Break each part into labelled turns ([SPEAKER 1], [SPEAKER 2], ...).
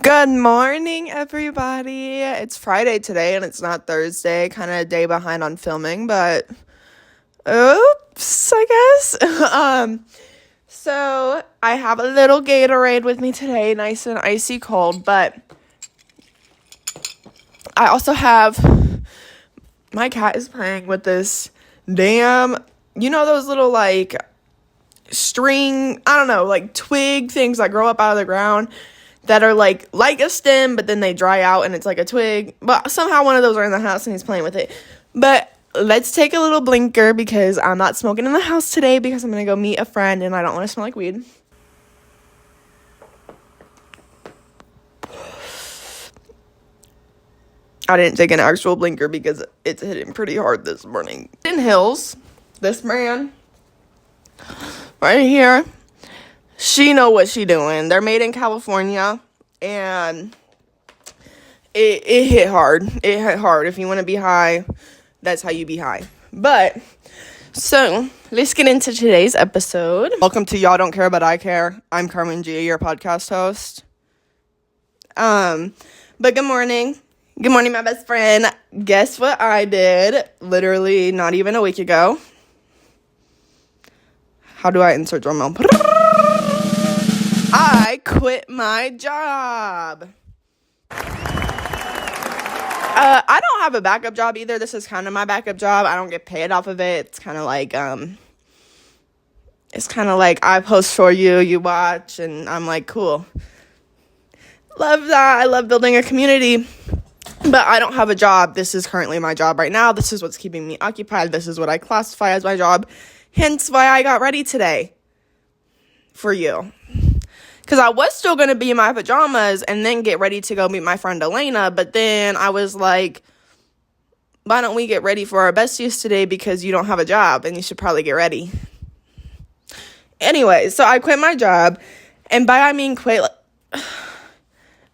[SPEAKER 1] Good morning, everybody. It's Friday today, and it's not Thursday. Kind of a day behind on filming, but oops, I guess. So I have a little Gatorade with me today, nice and icy cold, but I also have, my cat is playing with this damn, those little, string, I don't know, twig things that grow up out of the ground that are like a stem, but then they dry out and it's like a twig. But somehow one of those are in the house and he's playing with it. But let's take a little blinker because I'm not smoking in the house today because I'm going to go meet a friend and I don't want to smell like weed. I didn't take an actual blinker because it's hitting pretty hard this morning. In Hills, this brand right here, she know what she doing. They're made in California, and it hit hard. It hit hard. If you want to be high, that's how you be high. But, so, let's get into today's episode. Welcome to Y'all Don't Care But I Care. I'm Carmen G, your podcast host. But good morning. Good morning, my best friend. Guess what I did literally not even a week ago? How do I insert drum roll? I quit my job. I don't have a backup job either. This is kind of my backup job. I don't get paid off of it. It's kind of like I post for you, you watch, and I'm like, cool. Love that. I love building a community. But I don't have a job. This is currently my job right now. This is what's keeping me occupied. This is what I classify as my job. Hence why I got ready today for you. Because I was still going to be in my pajamas and then get ready to go meet my friend Elena. But then I was like, why don't we get ready for our besties today because you don't have a job and you should probably get ready. Anyway, so I quit my job. And by I mean quit.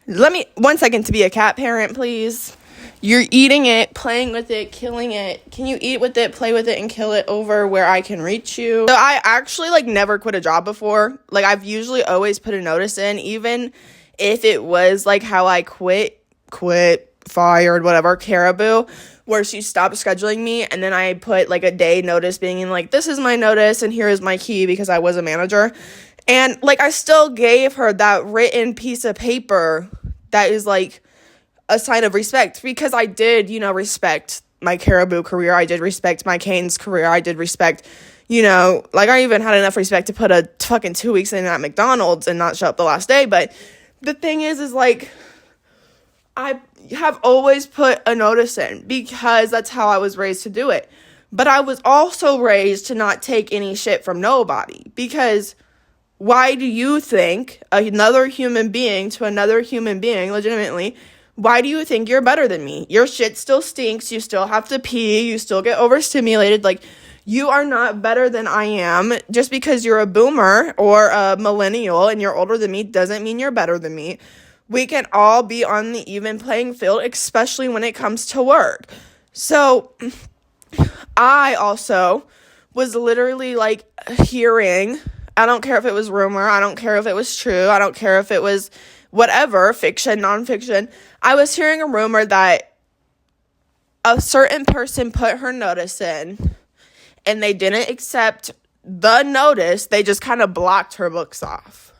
[SPEAKER 1] Let me, 1 second to be a cat parent, please. You're eating it, playing with it, killing it. Can you eat with it, play with it, and kill it over where I can reach you? So I actually, never quit a job before. I've usually always put a notice in, even if it was, how I quit, fired, whatever, Caribou, where she stopped scheduling me, and then I put, a day notice being in, this is my notice, and here is my key, because I was a manager. And, I still gave her that written piece of paper that is, a sign of respect, because I did, respect my Caribou career. I did respect my Canes career. I did respect, I even had enough respect to put a fucking 2 weeks in at McDonald's and not show up the last day. But the thing is I have always put a notice in because that's how I was raised to do it. But I was also raised to not take any shit from nobody, because why do you think another human being to another human being, legitimately, why do you think you're better than me? Your shit still stinks. You still have to pee. You still get overstimulated. You are not better than I am. Just because you're a boomer or a millennial and you're older than me doesn't mean you're better than me. We can all be on the even playing field, especially when it comes to work. So I also was literally hearing, I don't care if it was rumor, I don't care if it was true, I don't care if it was whatever, fiction, nonfiction. I was hearing a rumor that a certain person put her notice in and they didn't accept the notice. They just kind of blocked her books off.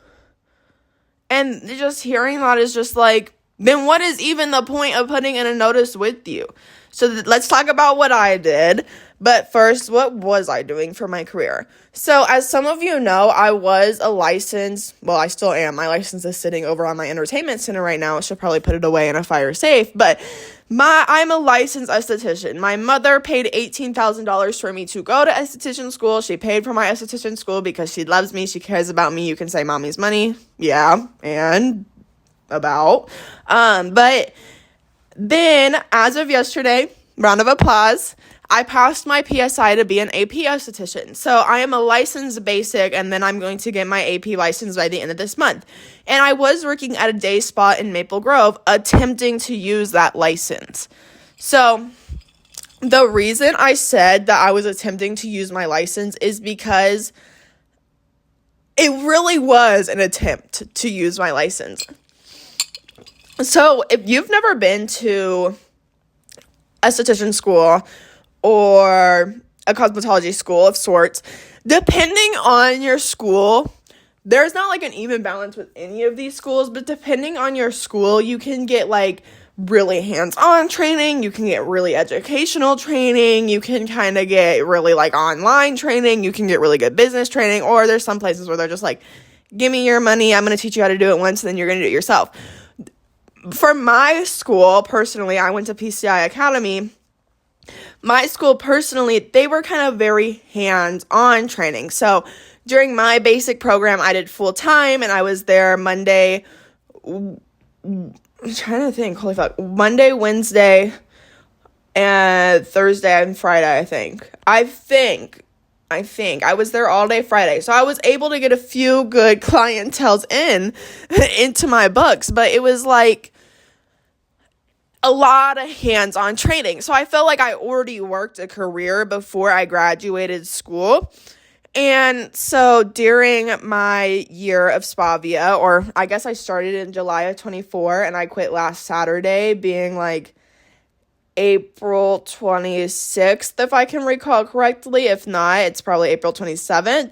[SPEAKER 1] And just hearing that is just then what is even the point of putting in a notice with you? So let's talk about what I did. But first, what was I doing for my career? So as some of you know, I was a licensed, well, I still am. My license is sitting over on my entertainment center right now. I should probably put it away in a fire safe. But I'm a licensed esthetician. My mother paid $18,000 for me to go to esthetician school. She paid for my esthetician school because she loves me. She cares about me. You can say mommy's money. Yeah, and about. But then, as of yesterday, round of applause, I passed my PSI to be an AP esthetician. So I am a licensed basic, and then I'm going to get my AP license by the end of this month. And I was working at a day spa in Maple Grove, attempting to use that license. So the reason I said that I was attempting to use my license is because it really was an attempt to use my license. So if you've never been to esthetician school or a cosmetology school of sorts, depending on your school, there's not like an even balance with any of these schools, but depending on your school, you can get like really hands-on training, you can get really educational training, you can kind of get really like online training, you can get really good business training, or there's some places where they're just like, give me your money, I'm going to teach you how to do it once, and then you're going to do it yourself. For my school, personally, I went to PCI Academy. My school, personally, they were kind of very hands-on training. So during my basic program, I did full-time, and I was there Monday, I'm trying to think, holy fuck, Monday, Wednesday, and Thursday and Friday, I think. I was there all day Friday. So I was able to get a few good clienteles into my books, but it was like a lot of hands-on training. So I felt like I already worked a career before I graduated school. And so during my year of Spavia, or I guess I started in July of 24 and I quit last Saturday, being like April 26th, if I can recall correctly. If not, it's probably April 27th.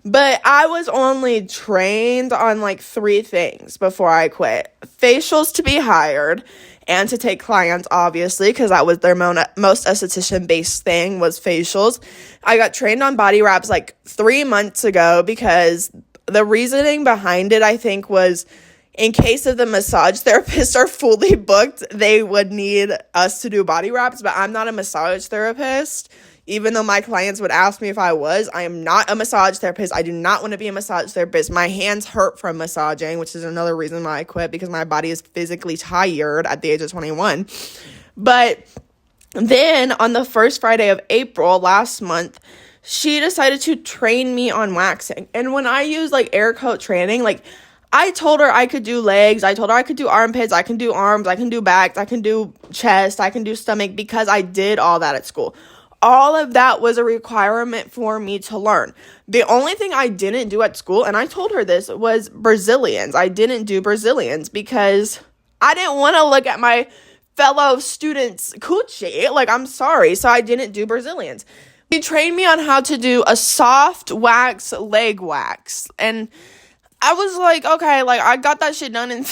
[SPEAKER 1] But I was only trained on like 3 things before I quit. Facials to be hired and to take clients, obviously, because that was their most esthetician-based thing was facials. I got trained on body wraps like 3 months ago because the reasoning behind it, I think, was in case of the massage therapists are fully booked, they would need us to do body wraps, but I'm not a massage therapist. Even though my clients would ask me if I was, I am not a massage therapist. I do not want to be a massage therapist. My hands hurt from massaging, which is another reason why I quit, because my body is physically tired at the age of 21. But then on the first Friday of April last month, she decided to train me on waxing. And when I use like air quote training, like I told her I could do legs, I told her I could do armpits, I can do arms, I can do backs, I can do chest, I can do stomach, because I did all that at school. All of that was a requirement for me to learn. The only thing I didn't do at school, and I told her this, was Brazilians. I didn't do Brazilians because I didn't want to look at my fellow students' coochie. Like, I'm sorry. So I didn't do Brazilians. She trained me on how to do a soft wax, leg wax. And I was like, okay, like, I got that shit done. And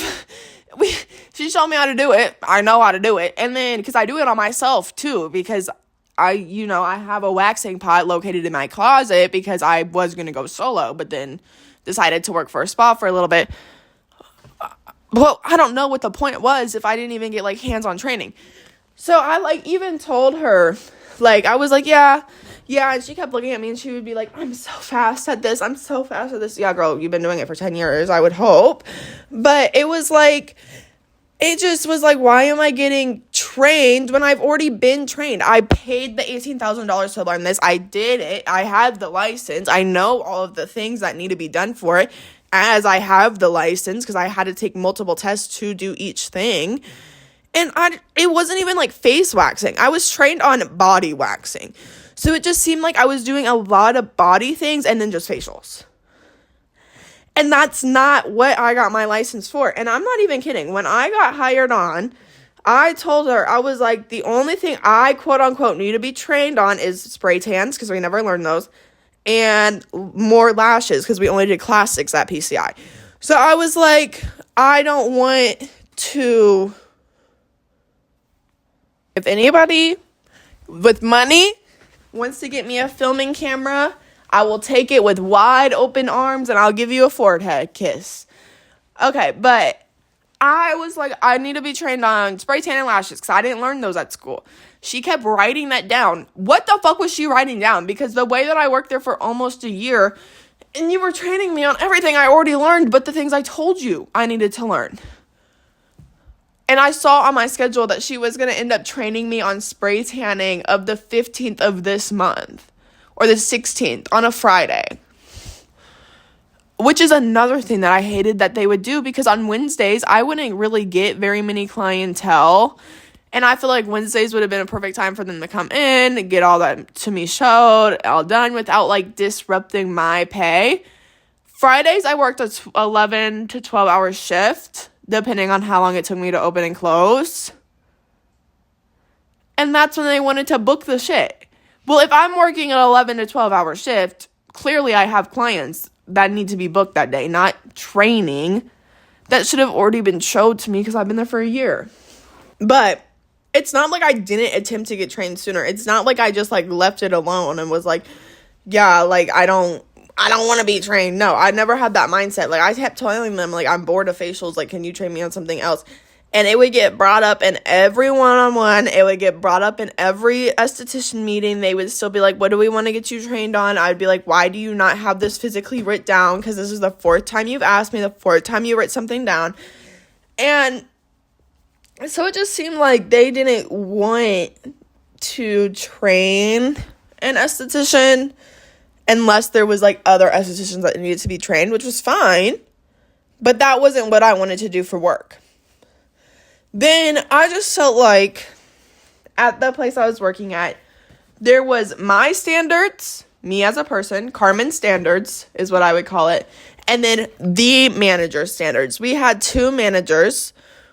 [SPEAKER 1] she showed me how to do it. I know how to do it. And then, because I do it on myself, too, because I have a waxing pot located in my closet because I was going to go solo, but then decided to work for a spa for a little bit. Well, I don't know what the point was if I didn't even get, like, hands-on training. So I, like, even told her, like, I was like, yeah, and she kept looking at me, and she would be like, I'm so fast at this, Yeah, girl, you've been doing it for 10 years, I would hope. But it was like, it just was like, why am I getting trained when I've already been trained? I paid the $18,000 to learn this. I did it. I have the license. I know all of the things that need to be done for it, as I have the license, because I had to take multiple tests to do each thing. And it wasn't even like face waxing. I was trained on body waxing. So it just seemed like I was doing a lot of body things and then just facials. And that's not what I got my license for. And I'm not even kidding. When I got hired on, I told her, I was like, the only thing I quote unquote need to be trained on is spray tans, because we never learned those, and more lashes, because we only did classics at PCI. So I was like, I don't want to. If anybody with money wants to get me a filming camera, I will take it with wide open arms, and I'll give you a forehead kiss. Okay, but I was like, I need to be trained on spray tan and lashes, because I didn't learn those at school. She kept writing that down. What the fuck was she writing down? Because the way that I worked there for almost a year, and you were training me on everything I already learned, but the things I told you I needed to learn. And I saw on my schedule that she was going to end up training me on spray tanning of the 15th of this month. Or the 16th on a Friday. Which is another thing that I hated that they would do, because on Wednesdays, I wouldn't really get very many clientele. And I feel like Wednesdays would have been a perfect time for them to come in, get all that to me showed, all done, without like disrupting my pay. Fridays, I worked a 11 to 12 hour shift. depending on how long it took me to open and close. And that's when they wanted to book the shit. Well, if I'm working an 11 to 12 hour shift, clearly I have clients that need to be booked that day, not training that should have already been showed to me because I've been there for a year. But it's not like I didn't attempt to get trained sooner. It's not like I just like left it alone and was like, yeah, like I don't want to be trained. No, I never had that mindset. Like I kept telling them like I'm bored of facials. Like, can you train me on something else? And it would get brought up in every one-on-one. It would get brought up in every esthetician meeting. They would still be like, what do we want to get you trained on? I'd be like, why do you not have this physically written down? Because this is the 4th time you've asked me, the 4th time you wrote something down. And so it just seemed like they didn't want to train an esthetician unless there was like other estheticians that needed to be trained, which was fine. But that wasn't what I wanted to do for work. Then I just felt like at the place I was working at, there was my standards, me as a person, Carmen's standards is what I would call it, and then the manager's standards. We had 2 managers.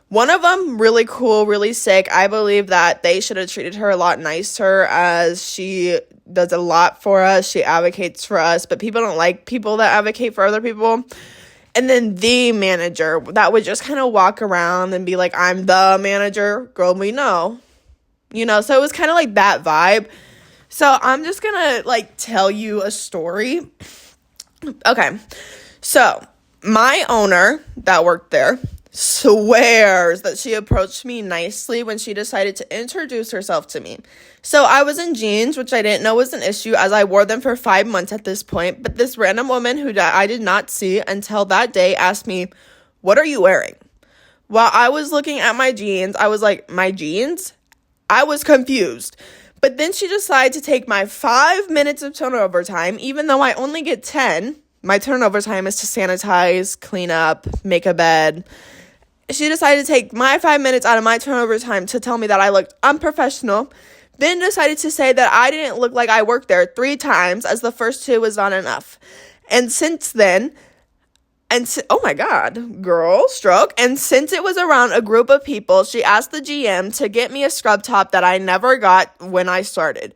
[SPEAKER 1] One of them really cool, really sick. I believe that they should have treated her a lot nicer as she does a lot for us. She advocates for us, but people don't like people that advocate for other people. And then the manager that would just kind of walk around and be like, I'm the manager, girl, we know. You know, so it was kind of like that vibe. So I'm just going to like tell you a story. Okay. So my owner that worked there swears that she approached me nicely when she decided to introduce herself to me. So I was in jeans, which I didn't know was an issue as I wore them for 5 months at this point. But this random woman who I did not see until that day asked me, what are you wearing? While I was looking at my jeans, I was like, my jeans? I was confused. But then she decided to take my 5 minutes of turnover time, even though I only get 10. My turnover time is to sanitize, clean up, make a bed. She decided to take my 5 minutes out of my turnover time to tell me that I looked unprofessional, then decided to say that I didn't look like I worked there 3 times as the first 2 was not enough. And since then, oh my God, girl, stroke. And since it was around a group of people, she asked the GM to get me a scrub top that I never got when I started.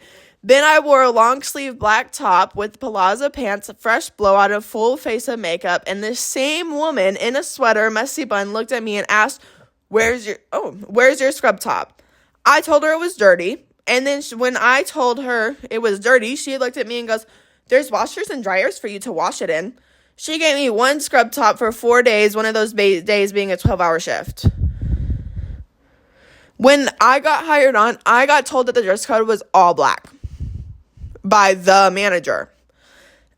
[SPEAKER 1] Then I wore a long sleeve black top with palazzo pants, a fresh blowout, a full face of makeup, and this same woman in a sweater, messy bun, looked at me and asked, where's your scrub top? I told her it was dirty, and then when I told her it was dirty, she looked at me and goes, there's washers and dryers for you to wash it in. She gave me 1 scrub top for 4 days, one of those days being a 12-hour shift. When I got hired on, I got told that the dress code was all black by the manager.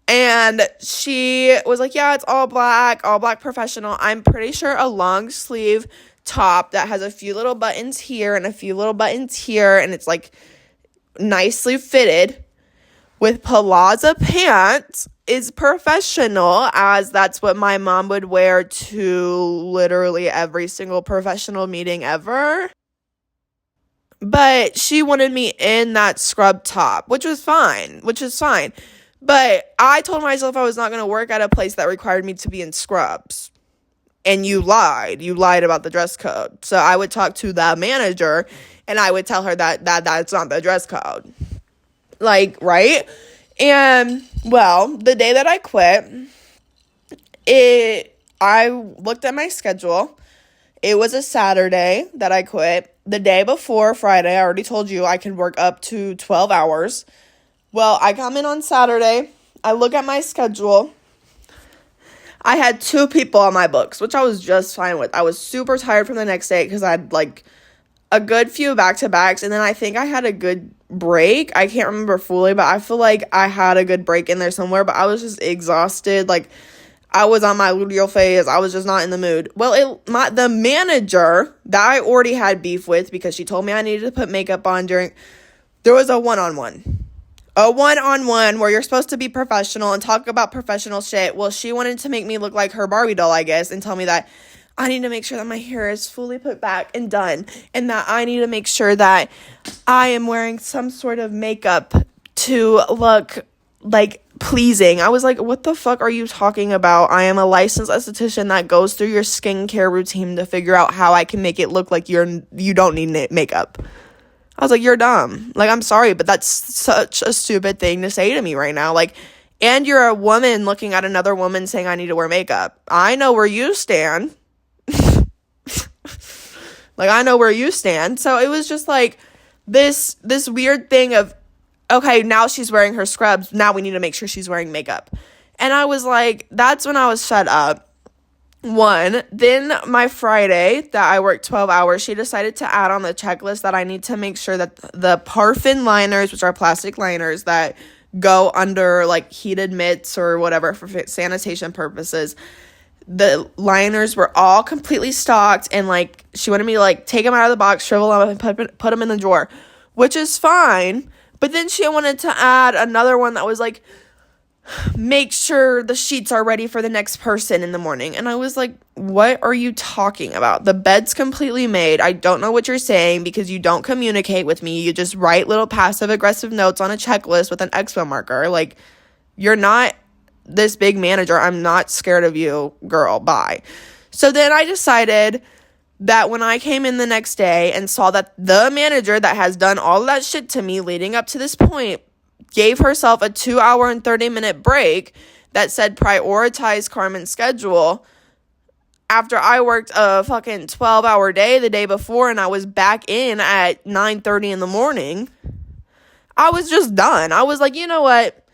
[SPEAKER 1] And she was like, yeah, it's all black professional. I'm pretty sure a long sleeve top that has a few little buttons here and a few little buttons here, and it's like nicely fitted with palazzo pants is professional, as that's what my mom would wear to literally every single professional meeting ever. But she wanted me in that scrub top, which is fine. But I told myself I was not going to work at a place that required me to be in scrubs. And you lied. You lied about the dress code. So I would talk to the manager and I would tell her that that's not the dress code. Like, right? And, well, the day that I quit, I looked at my schedule. It was a Saturday that I quit. The day before Friday, I already told you I could work up to 12 hours. Well, I come in on Saturday. I look at my schedule. I had 2 people on my books, which I was just fine with. I was super tired from the next day because I had like a good few back-to-backs. And then I think I had a good break. I can't remember fully, but I feel like I had a good break in there somewhere. But I was just exhausted. Like, I was on my luteal phase. I was just not in the mood. Well, the manager that I already had beef with because she told me I needed to put makeup on there was a one-on-one. A one-on-one where you're supposed to be professional and talk about professional shit. Well, she wanted to make me look like her Barbie doll, I guess, and tell me that I need to make sure that my hair is fully put back and done, and that I need to make sure that I am wearing some sort of makeup to look like, pleasing. I was like, what the fuck are you talking about? I am a licensed esthetician that goes through your skincare routine to figure out how I can make it look like you don't need makeup. I was like, you're dumb. Like, I'm sorry, but that's such a stupid thing to say to me right now. Like, and you're a woman looking at another woman saying I need to wear makeup. I know where you stand. Like, I know where you stand. So it was just like this weird thing of, okay, now she's wearing her scrubs. Now we need to make sure she's wearing makeup. And I was like, that's when I was fed up. One, then my Friday that I worked 12 hours, she decided to add on the checklist that I need to make sure that the paraffin liners, which are plastic liners that go under like heated mitts or whatever for sanitation purposes, the liners were all completely stocked, and like she wanted me to like take them out of the box, shrivel them up, and put them in the drawer, which is fine. But then she wanted to add another one that was like, make sure the sheets are ready for the next person in the morning. And I was like, what are you talking about? The bed's completely made. I don't know what you're saying because you don't communicate with me. You just write little passive aggressive notes on a checklist with an expo marker. Like, you're not this big manager. I'm not scared of you, girl. Bye. So then I decided that when I came in the next day and saw that the manager that has done all of that shit to me leading up to this point gave herself a 2-hour and 30-minute break that said prioritize Carmen's schedule after I worked a fucking 12-hour day the day before and I was back in at 9:30 in the morning, I was just done. I was like, you know what?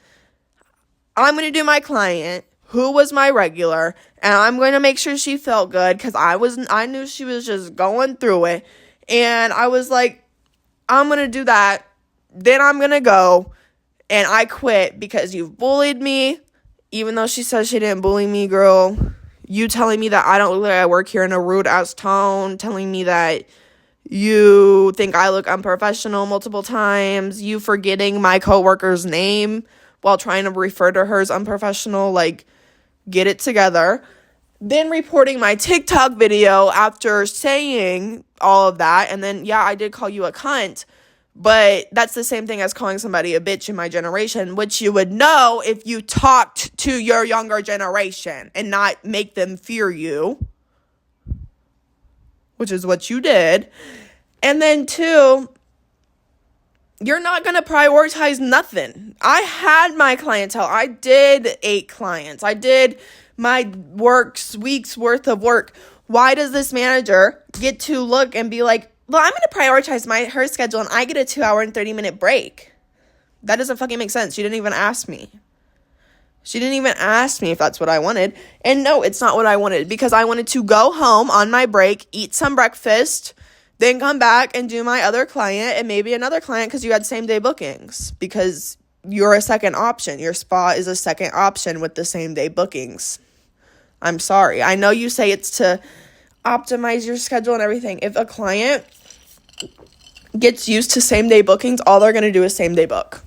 [SPEAKER 1] I'm going to do my client, who was my regular, and I'm going to make sure she felt good because I knew she was just going through it. And I was like, I'm going to do that. Then I'm going to go. And I quit because you've bullied me, even though she says she didn't bully me, girl. You telling me that I don't look like I work here in a rude-ass tone, telling me that you think I look unprofessional multiple times, you forgetting my coworker's name while trying to refer to her as unprofessional, like, get it together. Then reporting my TikTok video after saying all of that, and then, yeah, I did call you a cunt, but that's the same thing as calling somebody a bitch in my generation, which you would know if you talked to your younger generation and not make them fear you, which is what you did. And then two, you're not going to prioritize nothing. I had my clientele. I did 8 clients. I did my week's worth of work. Why does this manager get to look and be like, well, I'm going to prioritize her schedule and I get a 2-hour and 30-minute break? That doesn't fucking make sense. She didn't even ask me. She didn't even ask me if that's what I wanted. And no, it's not what I wanted, because I wanted to go home on my break, eat some breakfast, then come back and do my other client and maybe another client because you had same day bookings, because you're a second option. Your spa is a second option with the same day bookings. I'm sorry. I know you say it's to optimize your schedule and everything. If a client gets used to same day bookings, all they're going to do is same day book.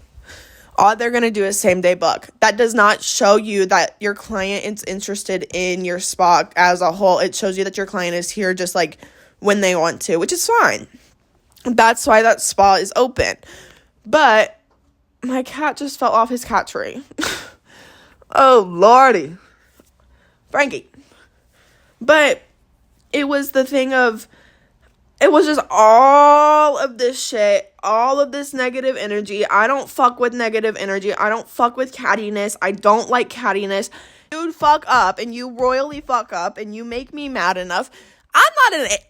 [SPEAKER 1] All they're going to do is same day book. That does not show you that your client is interested in your spa as a whole. It shows you that your client is here just like when they want to, which is fine. That's why that spa is open. But my cat just fell off his cat tree. Oh, Lordy. Frankie. But it was the thing of, it was just all of this shit, all of this negative energy. I don't fuck with negative energy. I don't fuck with cattiness. I don't like cattiness. Dude, fuck up, and you royally fuck up, and you make me mad enough.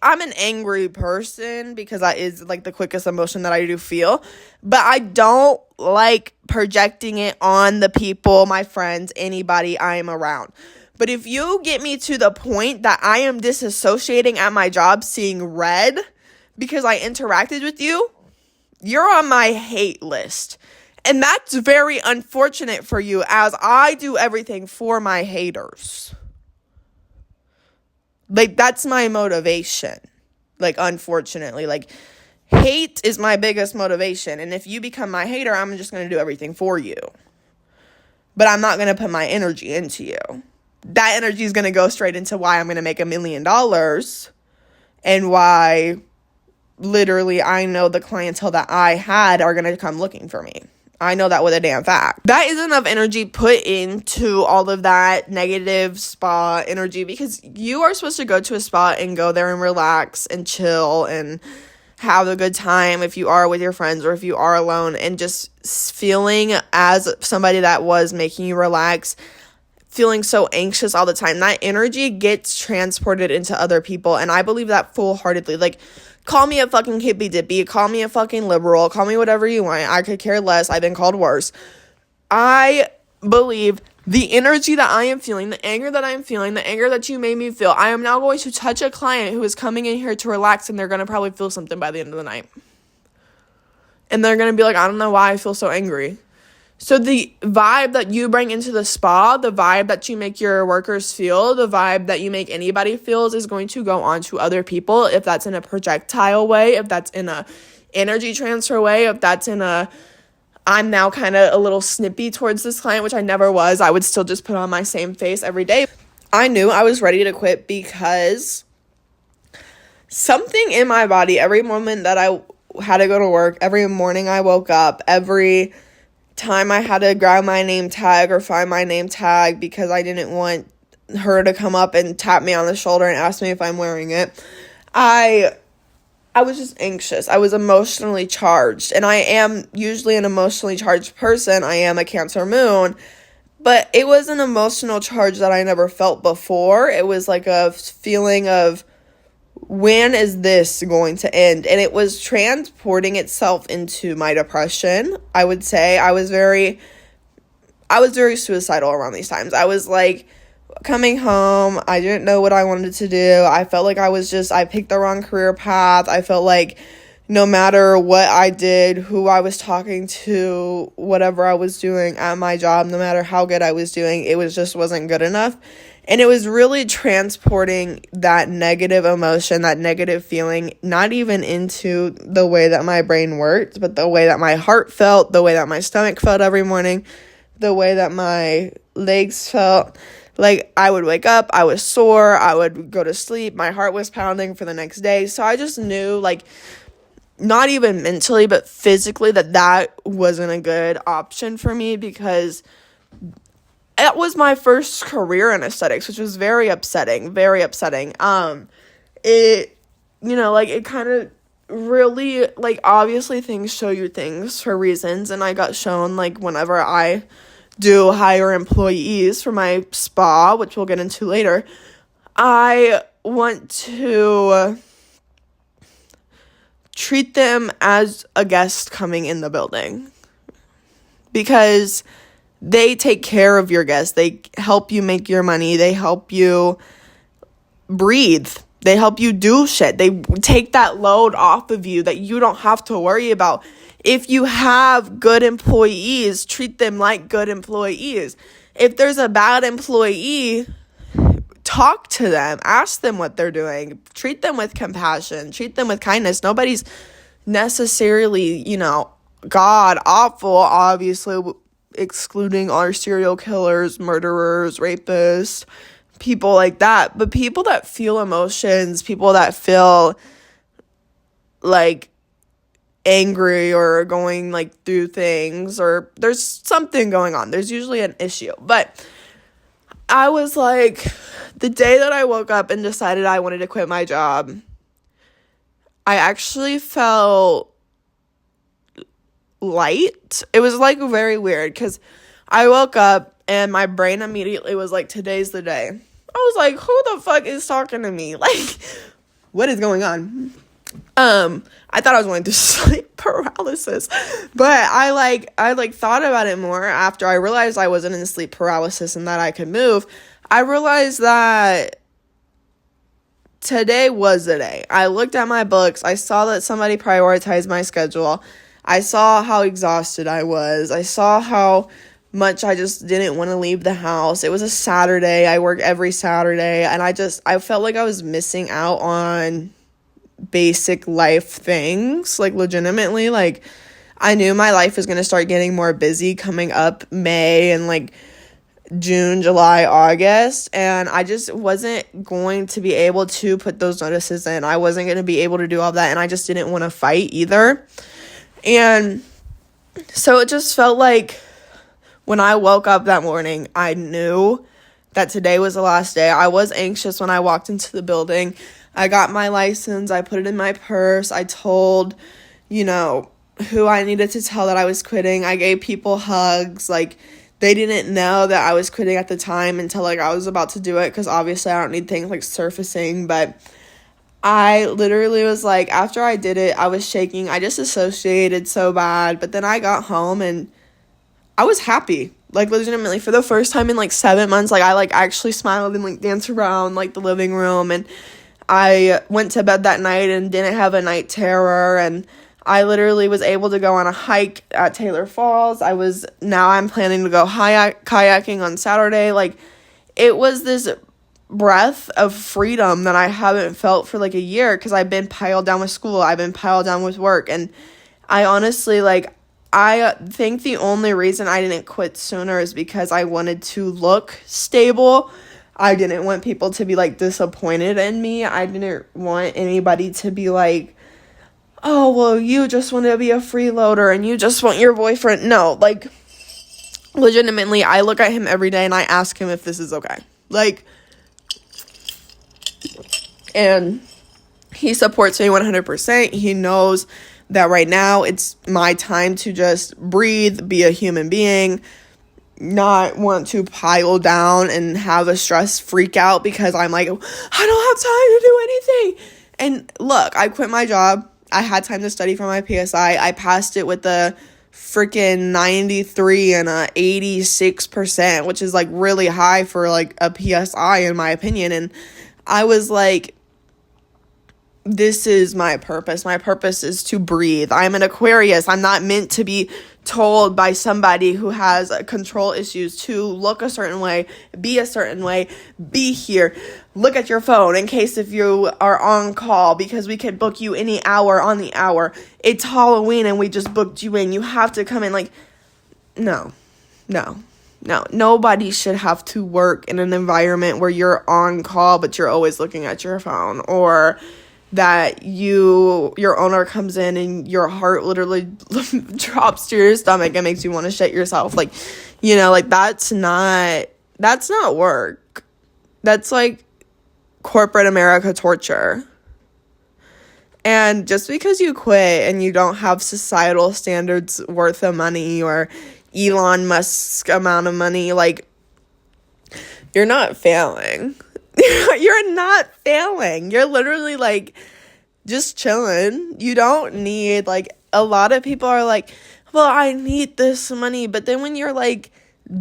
[SPEAKER 1] I'm an angry person because that is like the quickest emotion that I do feel, but I don't like projecting it on the people, my friends, anybody I am around. But if you get me to the point that I am disassociating at my job, seeing red because I interacted with you, you're on my hate list. And that's very unfortunate for you, as I do everything for my haters. Like, that's my motivation. Like, unfortunately, like, hate is my biggest motivation. And if you become my hater, I'm just going to do everything for you. But I'm not going to put my energy into you. That energy is going to go straight into why I'm going to make $1 million and why literally I know the clientele that I had are going to come looking for me. I know that with a damn fact. That is enough energy put into all of that negative spa energy, because you are supposed to go to a spa and go there and relax and chill and have a good time if you are with your friends or if you are alone, and just feeling as somebody that was making you relax, feeling so anxious all the time. That energy gets transported into other people, and I believe that full-heartedly. Like, call me a fucking hippy dippy, call me a fucking liberal, call me whatever you want. I could care less. I've been called worse. I believe the energy that I am feeling, the anger that I'm feeling, the anger that you made me feel, I am now going to touch a client who is coming in here to relax, and they're going to probably feel something by the end of the night. And they're going to be like, I don't know why I feel so angry. So the vibe that you bring into the spa, the vibe that you make your workers feel, the vibe that you make anybody feels is going to go on to other people, if that's in a projectile way, if that's in a energy transfer way, if that's in a, I'm now kind of a little snippy towards this client, which I never was. I would still just put on my same face every day. I knew I was ready to quit because something in my body, every moment that I had to go to work, every morning I woke up, every time I had to grab my name tag or find my name tag because I didn't want her to come up and tap me on the shoulder and ask me if I'm wearing it, I was just anxious. I was emotionally charged, and I am usually an emotionally charged person. I am a Cancer moon, but it was an emotional charge that I never felt before. It was like a feeling of, when is this going to end? And it was transporting itself into my depression. I would say I was very suicidal around these times. I was like coming home. I didn't know what I wanted to do. I felt like I picked the wrong career path. I felt like no matter what I did, who I was talking to, whatever I was doing at my job, no matter how good I was doing, it wasn't good enough. And it was really transporting that negative emotion, that negative feeling, not even into the way that my brain worked, but the way that my heart felt, the way that my stomach felt every morning, the way that my legs felt. Like, I would wake up, I was sore, I would go to sleep, my heart was pounding for the next day. So I just knew, like, not even mentally, but physically, that wasn't a good option for me, because it was my first career in aesthetics, which was very upsetting, very upsetting. It kind of really, like, obviously things show you things for reasons, and I got shown, like, whenever I do hire employees for my spa, which we'll get into later, I want to treat them as a guest coming in the building, because they take care of your guests. They help you make your money. They help you breathe. They help you do shit. They take that load off of you that you don't have to worry about. If you have good employees, treat them like good employees. If there's a bad employee, talk to them. Ask them what they're doing. Treat them with compassion. Treat them with kindness. Nobody's necessarily, god awful, obviously, excluding our serial killers, murderers, rapists, people like that. But people that feel emotions, people that feel like angry or going like through things, or there's something going on, there's usually an issue. But I was like, the day that I woke up and decided I wanted to quit my job, I actually felt light. It was like very weird, because I woke up and my brain immediately was like, today's the day. I was like, who the fuck is talking to me? Like, what is going on? I thought I was going through sleep paralysis, but I thought about it more after I realized I wasn't in sleep paralysis and that I could move. I realized that today was the day. I looked at my books. I saw that somebody prioritized my schedule. I saw how exhausted I was. I saw how much I just didn't want to leave the house. It was a Saturday. I work every Saturday, and I felt like I was missing out on basic life things, like, legitimately. Like, I knew my life was going to start getting more busy coming up May and, like, June, July, August, and I just wasn't going to be able to put those notices in. I wasn't going to be able to do all that, and I just didn't want to fight either. And So it just felt like when I woke up that morning, I knew that today was the last day. I was anxious when I walked into the building. I got my license. I put it in my purse. I told, who I needed to tell that I was quitting. I gave people hugs. Like, they didn't know that I was quitting at the time until, like, I was about to do it, because obviously I don't need things, like, surfacing. But I literally was, like, after I did it, I was shaking. I just dissociated so bad. But then I got home, and I was happy. Like, legitimately, for the first time in, like, 7 months, like, I, like, actually smiled and, like, danced around, like, the living room. And I went to bed that night and didn't have a night terror. And I literally was able to go on a hike at Taylor Falls. Now I'm planning to go kayaking on Saturday. Like, it was this breath of freedom that I haven't felt for, like, a year, because I've been piled down with school. I've been piled down with work. And I honestly, like, I think the only reason I didn't quit sooner is because I wanted to look stable. I didn't want people to be, like, disappointed in me. I didn't want anybody to be like, oh, well, you just want to be a freeloader and you just want your boyfriend. No, like, legitimately, I look at him every day and I ask him if this is okay. Like, and he supports me 100%. He knows that right now it's my time to just breathe, be a human being, not want to pile down and have a stress freak out because I'm like, I don't have time to do anything. And look, I quit my job. I had time to study for my PSI. I passed it with a freaking 93 and a 86%, which is, like, really high for, like, a PSI in my opinion. And I was like, this is my purpose. My purpose is to breathe. I'm an Aquarius. I'm not meant to be told by somebody who has control issues to look a certain way, be a certain way, be here, look at your phone in case if you are on call, because we could book you any hour on the hour. It's Halloween and we just booked you in. You have to come in. Like, no. Nobody should have to work in an environment where you're on call, but you're always looking at your phone, or that your owner comes in and your heart literally drops to your stomach and makes you want to shit yourself. Like, like, that's not work. That's, like, corporate America torture. And just because you quit and you don't have societal standards worth of money or Elon Musk's amount of money, like, you're not failing. You're not failing. You're literally, like, just chilling. You don't need, like, a lot of people are like, well, I need this money. But then when you're, like,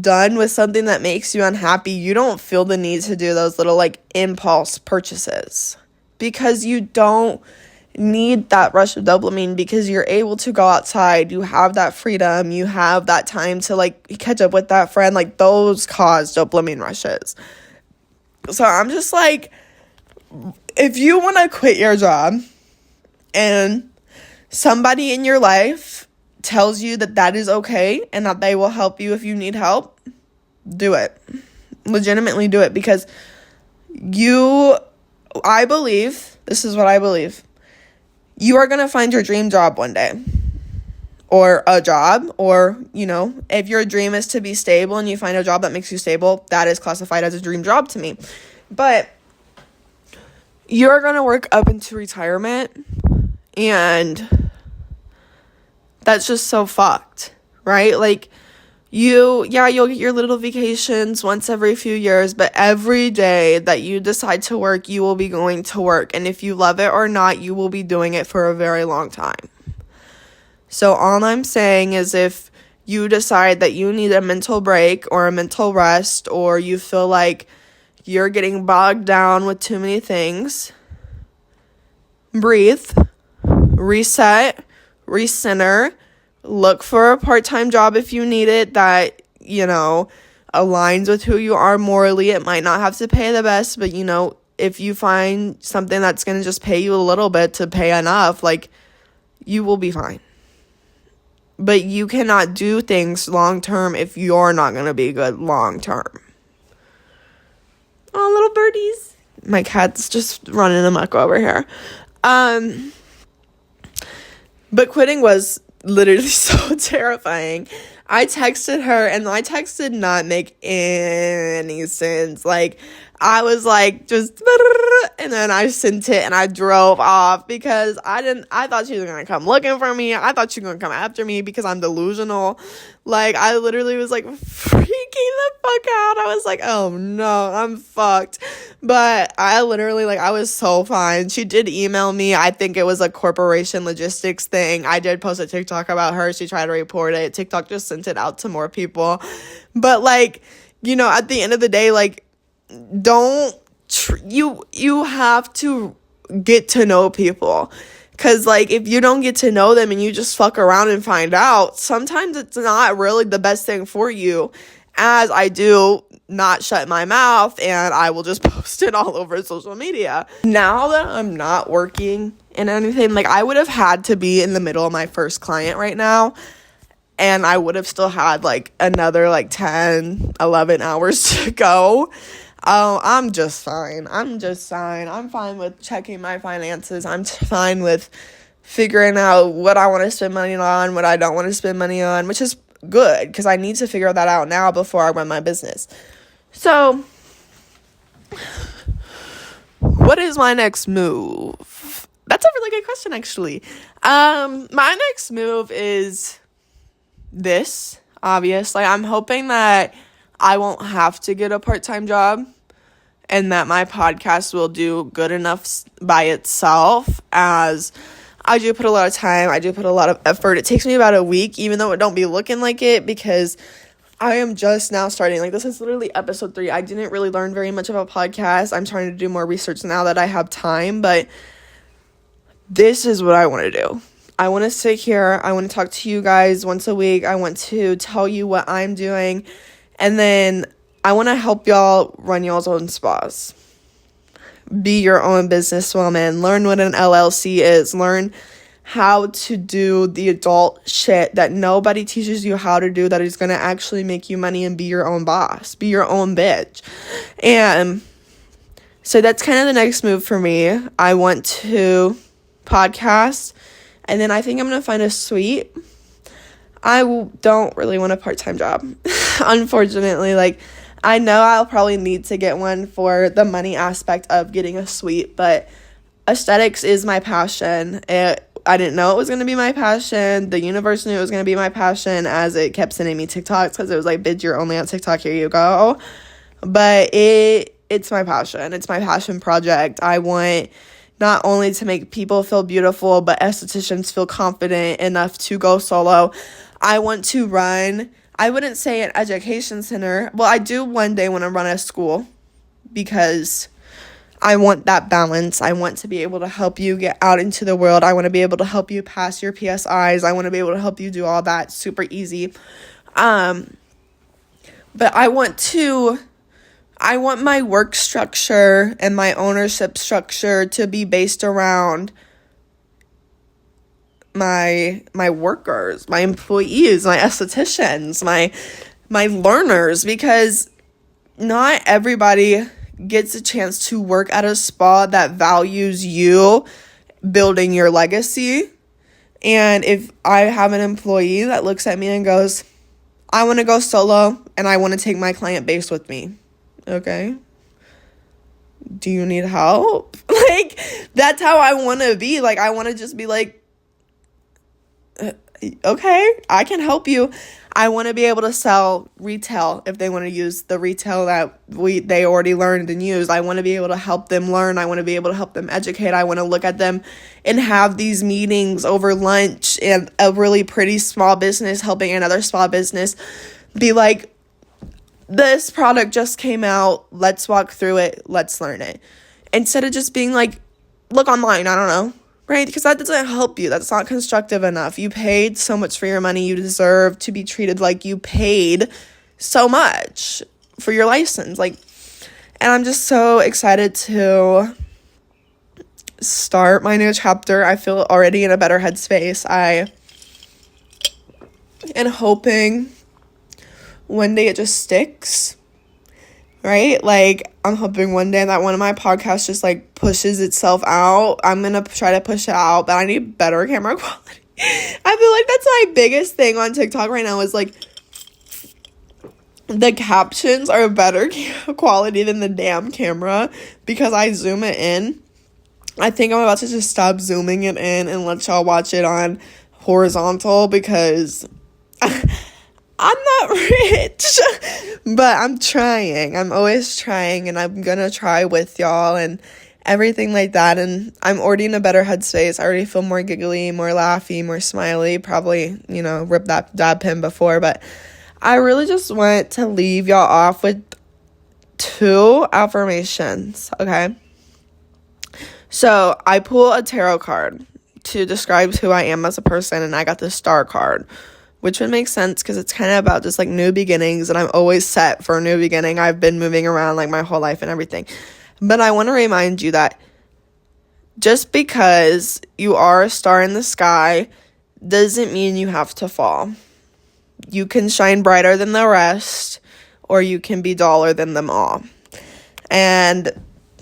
[SPEAKER 1] done with something that makes you unhappy, you don't feel the need to do those little, like, impulse purchases, because you don't need that rush of dopamine, because you're able to go outside. You have that freedom. You have that time to, like, catch up with that friend. Like, those cause dopamine rushes. So I'm just like, if you want to quit your job and somebody in your life tells you that that is okay and that they will help you if you need help, do it. Legitimately do it, because I believe, this is what I believe, you are going to find your dream job one day, or a job, or, if your dream is to be stable and you find a job that makes you stable, that is classified as a dream job to me. But you're going to work up into retirement, and that's just so fucked, right? Like, you'll get your little vacations once every few years, but every day that you decide to work, you will be going to work. And if you love it or not, you will be doing it for a very long time. So all I'm saying is, if you decide that you need a mental break or a mental rest, or you feel like you're getting bogged down with too many things, breathe, reset, recenter, look for a part-time job if you need it that, aligns with who you are morally. It might not have to pay the best, but, if you find something that's going to just pay you a little bit to pay enough, like, you will be fine. But you cannot do things long-term if you're not going to be good long-term. Oh, little birdies. My cat's just running amok over here. But quitting was literally so terrifying. I texted her, and my text did not make any sense. Like, I was like, just, and then I sent it, and I drove off because I thought she was gonna come looking for me. I thought she was gonna come after me because I'm delusional. Like, I literally was like freaking the fuck out. I was like, oh no, I'm fucked. But I literally, like, I was so fine. She did email me. I think it was a corporation logistics thing. I did post a TikTok about her. She tried to report it. TikTok just sent it out to more people. But, like, you know, at the end of the day, like, you have to get to know people. Because, like, if you don't get to know them and you just fuck around and find out, sometimes it's not really the best thing for you. As I do not shut my mouth, and I will just post it all over social media. Now that I'm not working in anything, like, I would have had to be in the middle of my first client right now, and I would have still had, like, another, like, 10, 11 hours to go. I'm just fine. I'm fine with checking my finances. I'm fine with figuring out what I want to spend money on, what I don't want to spend money on, which is good because I need to figure that out now before I run my business. So, what is my next move? That's a really good question, actually. My next move is this, obviously. I'm hoping that I won't have to get a part-time job and that my podcast will do good enough by itself, as I do put a lot of time, I do put a lot of effort. It takes me about a week, even though it don't be looking like it, because I am just now starting. Like, this is literally episode 3. I didn't really learn very much about podcasts. I'm trying to do more research now that I have time, but this is what I want to do. I want to sit here. I want to talk to you guys once a week. I want to tell you what I'm doing, and then I want to help y'all run y'all's own spas. Be your own businesswoman. Learn what an LLC is. Learn how to do the adult shit that nobody teaches you how to do, that is going to actually make you money, and be your own boss. Be your own bitch. And so that's kind of the next move for me. I want to podcast, and then I think I'm going to find a suite. I don't really want a part-time job, unfortunately. Like, I know I'll probably need to get one for the money aspect of getting a suite, but aesthetics is my passion. I didn't know it was going to be my passion. The universe knew it was going to be my passion, as it kept sending me TikToks, because it was like, bitch, you're only on TikTok, here you go. But it's my passion. It's my passion project. I want not only to make people feel beautiful, but estheticians feel confident enough to go solo. I want to run, I wouldn't say an education center. Well, I do one day want to run a school, because I want that balance. I want to be able to help you get out into the world. I want to be able to help you pass your PSIs. I want to be able to help you do all that super easy. But I want my work structure and my ownership structure to be based around my workers, my employees, my estheticians, my learners, because not everybody gets a chance to work at a spa that values you building your legacy. And if I have an employee that looks at me and goes, I want to go solo and I want to take my client base with me. Okay. Do you need help? Like, that's how I want to be. Like, I want to just be like, okay, I can help you. I want to be able to sell retail if they want to use the retail that they already learned and used. I want to be able to help them learn. I want to be able to help them educate. I want to look at them and have these meetings over lunch, and a really pretty small business helping another small business be like, this product just came out. Let's walk through it. Let's learn it. Instead of just being like, look online. I don't know. Right? Because that doesn't help you. That's not constructive enough. You paid so much for your money. You deserve to be treated like you paid so much for your license. Like, and I'm just so excited to start my new chapter. I feel already in a better headspace. I am hoping one day it just sticks. Right? Like, I'm hoping one day that one of my podcasts just, like, pushes itself out. I'm going to try to push it out, but I need better camera quality. I feel like that's my biggest thing on TikTok right now is like the captions are better quality than the damn camera because I zoom it in. I think I'm about to just stop zooming it in and let y'all watch it on horizontal because I'm not rich. But I'm trying. I'm always trying, and I'm gonna try with y'all and everything like that. And I'm already in a better headspace. I already feel more giggly, more laughy, more smiley. Probably, ripped that dab pen before, but I really just want to leave y'all off with 2 affirmations, okay? So I pull a tarot card to describe who I am as a person, and I got the star card, which would make sense because it's kind of about just like new beginnings, and I'm always set for a new beginning. I've been moving around like my whole life and everything. But I want to remind you that just because you are a star in the sky doesn't mean you have to fall. You can shine brighter than the rest, or you can be duller than them all. And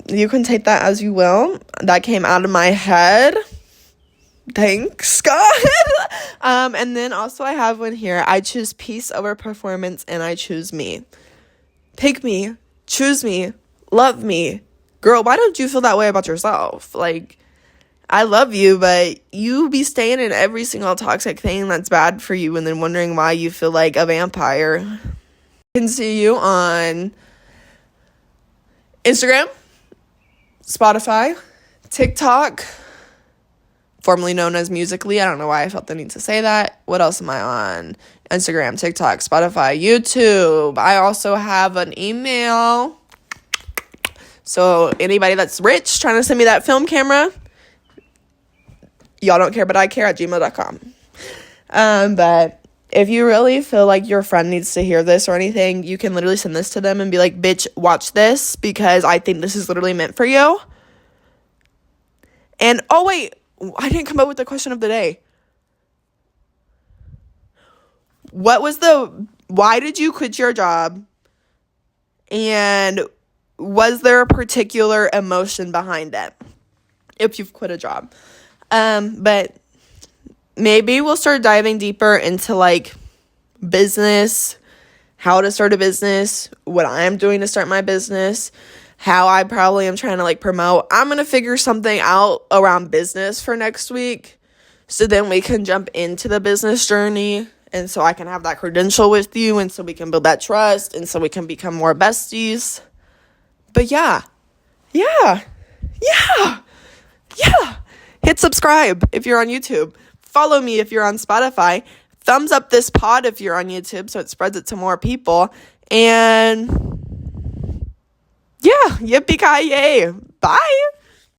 [SPEAKER 1] you can take that as you will. That came out of my head. Thanks, God. And then also I have one here. I choose peace over performance, and I choose me. Pick me. Choose me. Love me. Girl, why don't you feel that way about yourself? Like, I love you, but you be staying in every single toxic thing that's bad for you and then wondering why you feel like a vampire. I can see you on Instagram, Spotify, TikTok, formerly known as Musical.ly. I don't know why I felt the need to say that. What else am I on? Instagram, TikTok, Spotify, YouTube. I also have an email. So anybody that's rich trying to send me that film camera, y'all don't care, but I care at gmail.com. But if you really feel like your friend needs to hear this or anything, you can literally send this to them and be like, bitch, watch this because I think this is literally meant for you. And, oh, wait, I didn't come up with the question of the day. Why did you quit your job? And was there a particular emotion behind it if you've quit a job? But maybe we'll start diving deeper into like business, how to start a business, what I'm doing to start my business, how I probably am trying to like promote. I'm going to figure something out around business for next week. So then we can jump into the business journey. And so I can have that credential with you. And so we can build that trust. And so we can become more besties. But yeah. Hit subscribe if you're on YouTube. Follow me if you're on Spotify. Thumbs up this pod if you're on YouTube so it spreads it to more people. And yeah, yippee-ki-yay. Bye.